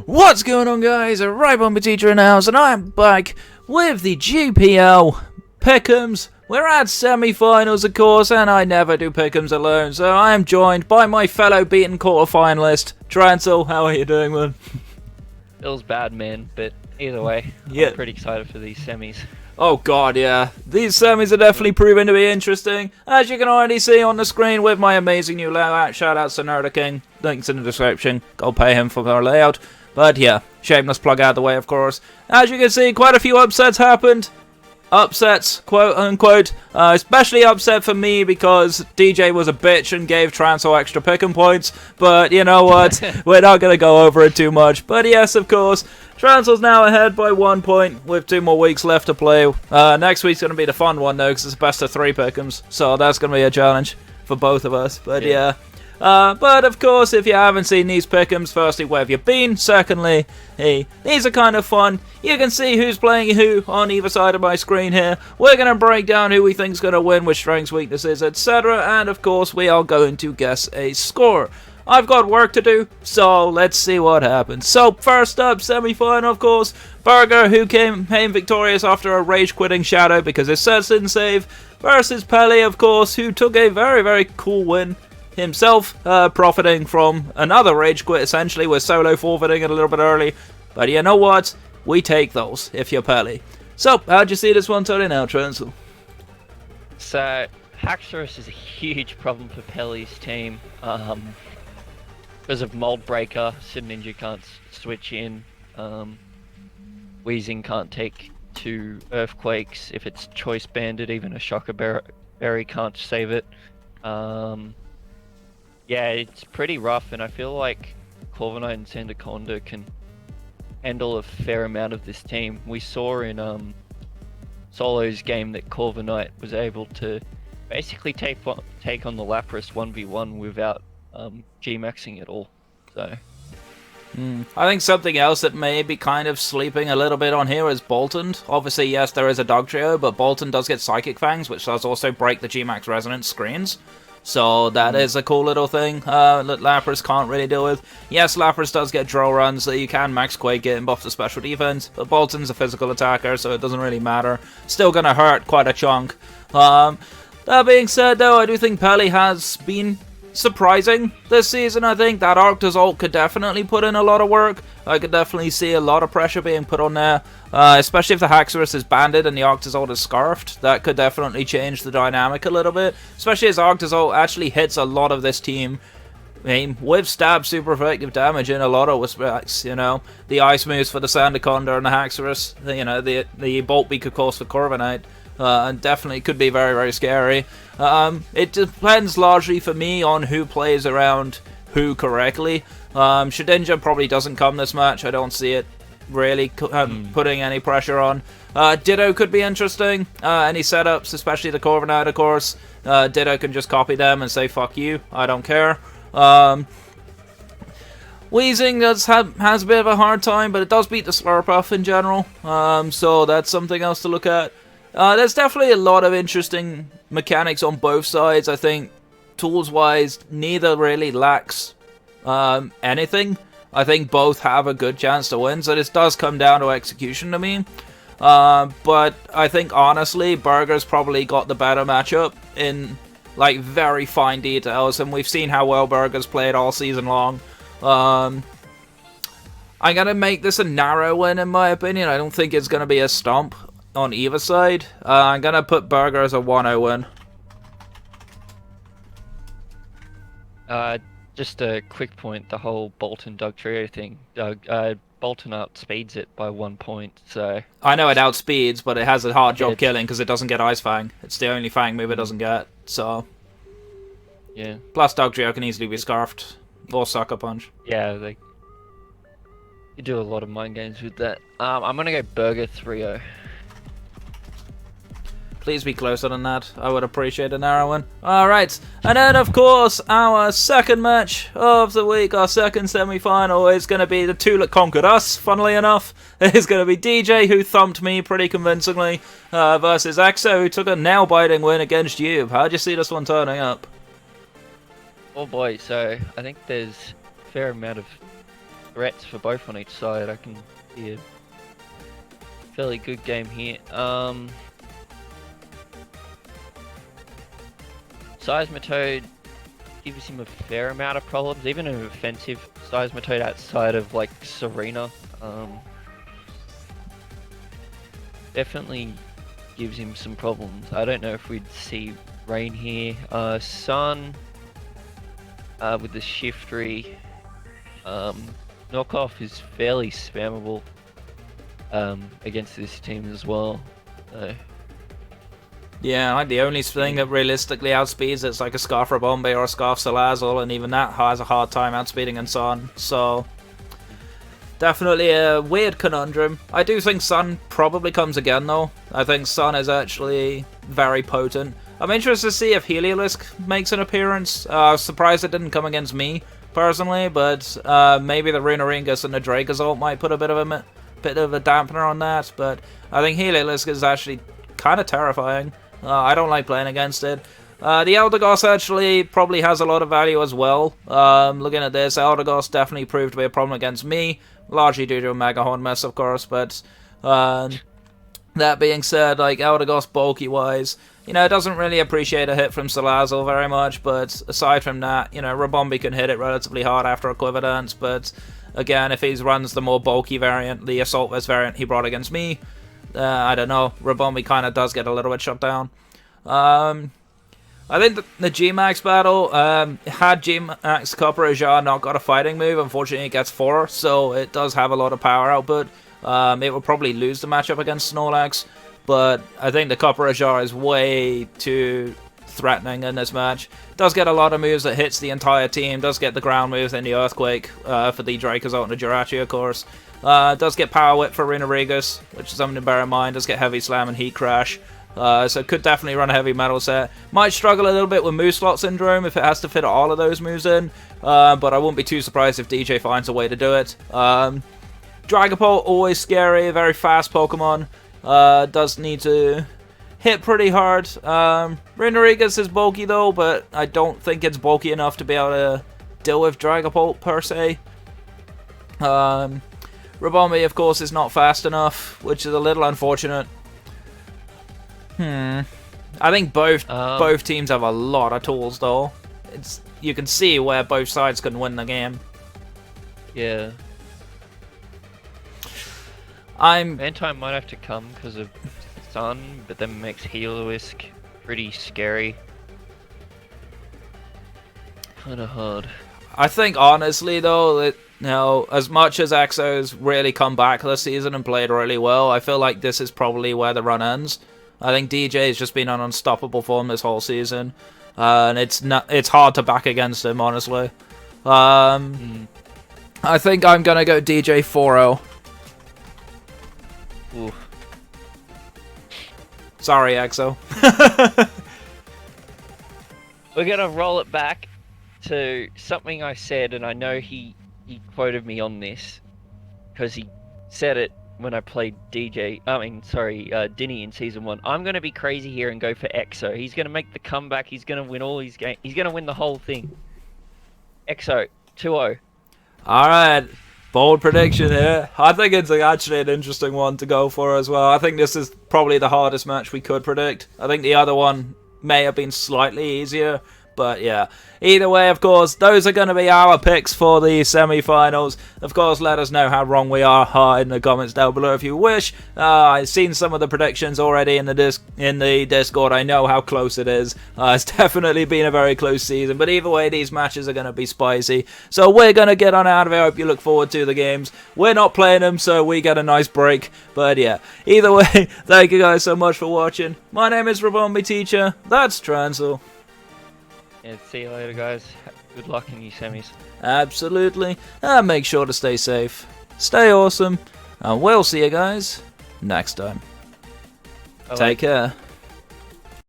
What's going on, guys? Right Bomber Teacher in the house, and I'm back with the GPL Pickems. We're at semi-finals, of course, and I never do Pickems alone, so I am joined by my fellow beaten quarterfinalist, Trancel. How are you doing, man? Feels bad, man, but either way, Yeah. I'm pretty excited for these semis. Oh god, yeah. These semis are definitely proving to be interesting, as you can already see on the screen with my amazing new layout. Shoutouts to Nerdoking, links in the description. Go pay him for our layout. But yeah, shameless plug out of the way, of course. As you can see, quite a few upsets happened. Upsets, quote unquote. Especially upset for me because DJ was a bitch and gave Trancel extra picking points. But you know what? We're not going to go over it too much. But yes, of course, Trancel's now ahead by 1 point with 2 more weeks left to play. Next week's going to be the fun one though, because it's best of 3 pickems. So that's going to be a challenge for both of us. But yeah. But of course, if you haven't seen these pickems, firstly, where have you been? Secondly, hey, these are kind of fun. You can see who's playing who on either side of my screen here. We're going to break down who we think's going to win, with strengths, weaknesses, etc. And of course, we are going to guess a score. I've got work to do, so let's see what happens. So first up, semi-final, of course, Burger, who came victorious after a rage-quitting Shadow because his sets didn't save, versus Pelly, of course, who took a very, very cool win himself, profiting from another rage quit, essentially, with solo forfeiting it a little bit early. But you know what? We take those, if you're Pelly. So, how'd you see this one turning out, Trancel? So, Haxorus is a huge problem for Pelly's team. Because of Mold Breaker, Sid Ninja can't switch in. Wheezing can't take 2 Earthquakes. If it's Choice Banded, even a Shocker Berry can't save it. Yeah, it's pretty rough, and I feel like Corviknight and Sandaconda can handle a fair amount of this team. We saw in Solo's game that Corviknight was able to basically take on the Lapras 1v1 without G-maxing at all. So I think something else that may be kind of sleeping a little bit on here is Bolton. Obviously, yes, there is a Dog Trio, but Bolton does get Psychic Fangs, which does also break the G-Max Resonance screens. So that is a cool little thing that Lapras can't really deal with. Yes, Lapras does get draw runs that you can max Quake it and buff the special defense, but Bolton's a physical attacker, so it doesn't really matter. Still gonna hurt quite a chunk. That being said, though, I do think Pelly has been surprising this season. I think that Arctis ult could definitely put in a lot of work. I could definitely see a lot of pressure being put on there, especially if the Haxorus is banded and the Arctis ult is scarfed. That could definitely change the dynamic a little bit, especially as Arctis ult actually hits a lot of this team. I mean, with stab, super effective damage in a lot of respects, you know. The Ice Moves for the Sandaconda and the Haxorus, you know, the Bolt Beak, of course, for Corviknight. And definitely could be very, very scary. It depends largely for me on who plays around who correctly. Shedinja probably doesn't come this match. I don't see it really putting any pressure on. Ditto could be interesting. Any setups, especially the Corviknight, of course. Ditto can just copy them and say, fuck you, I don't care. Wheezing has a bit of a hard time, but it does beat the Slurpuff in general. So that's something else to look at. There's definitely a lot of interesting mechanics on both sides. I think tools-wise, neither really lacks anything. I think both have a good chance to win, so this does come down to execution to me. But I think, honestly, Burger's probably got the better matchup in, like, very fine details, and we've seen how well Burger's played all season long. I'm going to make this a narrow win, in my opinion. I don't think it's going to be a stomp on either side. I'm gonna put Burger as a 1-0 win. Just a quick point, the whole Bolton Dog Trio thing. Bolton outspeeds it by 1 point, so... I know it outspeeds, but it has a hard job killing because it doesn't get Ice Fang. It's the only Fang move it doesn't get, so... Yeah. Plus Dog Trio can easily be scarfed, or Sucker Punch. Yeah, you do a lot of mind games with that. I'm gonna go Burger 3-0. Please be closer than that. I would appreciate a narrow one. Alright, and then of course, our second match of the week, our second semi-final, is going to be the two that conquered us, funnily enough. It's going to be DJ, who thumped me pretty convincingly, versus Exo, who took a nail-biting win against you. How'd you see this one turning up? Oh boy, so I think there's a fair amount of threats for both on each side. I can see a fairly good game here. Seismitoad gives him a fair amount of problems, even an offensive Seismitoad outside of like Serena. Definitely gives him some problems. I don't know if we'd see Rain here. Sun with the Shiftry. Knockoff is fairly spammable against this team as well. Yeah, like the only thing that realistically outspeeds it's like a Scarf Bombay or a Scarf Salazzle, and even that has a hard time outspeeding in Sun. So definitely a weird conundrum. I do think Sun probably comes again though. I think Sun is actually very potent. I'm interested to see if Heliolisk makes an appearance. I was surprised it didn't come against me personally, but maybe the Runaringus and the Dracozolt might put a bit of a dampener on that. But I think Heliolisk is actually kind of terrifying. I don't like playing against it. The Eldegoss actually probably has a lot of value as well. Looking at this, Eldegoss definitely proved to be a problem against me, largely due to a Mega Horn mess, of course. But that being said, like Eldegoss bulky-wise, you know, it doesn't really appreciate a hit from Salazzle very much. But aside from that, you know, Rabombi can hit it relatively hard after a Quiver Dance. But again, if he runs the more bulky variant, the Assault Vest variant he brought against me, I don't know, Rabombi kind of does get a little bit shut down. I think the G-Max battle, had G-Max Copper not got a fighting move, unfortunately it gets 4, so it does have a lot of power output. It will probably lose the matchup against Snorlax, but I think the Copper is way too threatening in this match. Does get a lot of moves that hits the entire team, does get the ground moves and the Earthquake for the Dracozolt and the Jirachi, of course. Does get Power Whip for Runaringus, which is something to bear in mind. Does get Heavy Slam and Heat Crash. So could definitely run a Heavy Metal set. Might struggle a little bit with Move Slot Syndrome if it has to fit all of those moves in. But I wouldn't be too surprised if DJ finds a way to do it. Dragapult, always scary, very fast Pokemon. Does need to hit pretty hard. Runaringus is bulky though, but I don't think it's bulky enough to be able to deal with Dragapult per se. Rabombi, of course, is not fast enough, which is a little unfortunate. I think both teams have a lot of tools, though. You can see where both sides can win the game. Yeah. Mantine might have to come because of Sun, but then makes Heliolisk pretty scary. Kind of hard. I think, honestly, though, that as much as Exo's really come back this season and played really well, I feel like this is probably where the run ends. I think DJ has just been on unstoppable form this whole season, and it's hard to back against him, honestly. I think I'm gonna go DJ 4-0. Ooh. Sorry, Exo. We're gonna roll it back to something I said, and I know he quoted me on this because he said it when I played Dinny in Season 1. I'm going to be crazy here and go for Exo. He's going to make the comeback. He's going to win all his games. He's going to win the whole thing. Exo, 2-0. Alright, bold prediction here. I think it's actually an interesting one to go for as well. I think this is probably the hardest match we could predict. I think the other one may have been slightly easier. But yeah, either way, of course, those are going to be our picks for the semi-finals. Of course, let us know how wrong we are in the comments down below if you wish. I've seen some of the predictions already in the Discord. I know how close it is. It's definitely been a very close season. But either way, these matches are going to be spicy. So we're going to get on out of here. I hope you look forward to the games. We're not playing them, so we get a nice break. But yeah, either way, thank you guys so much for watching. My name is Rabombi Teacher. That's Trancel. Yeah, see you later, guys. Good luck in your semis. Absolutely. And make sure to stay safe, stay awesome, and we'll see you guys next time. Bye-bye. Take care.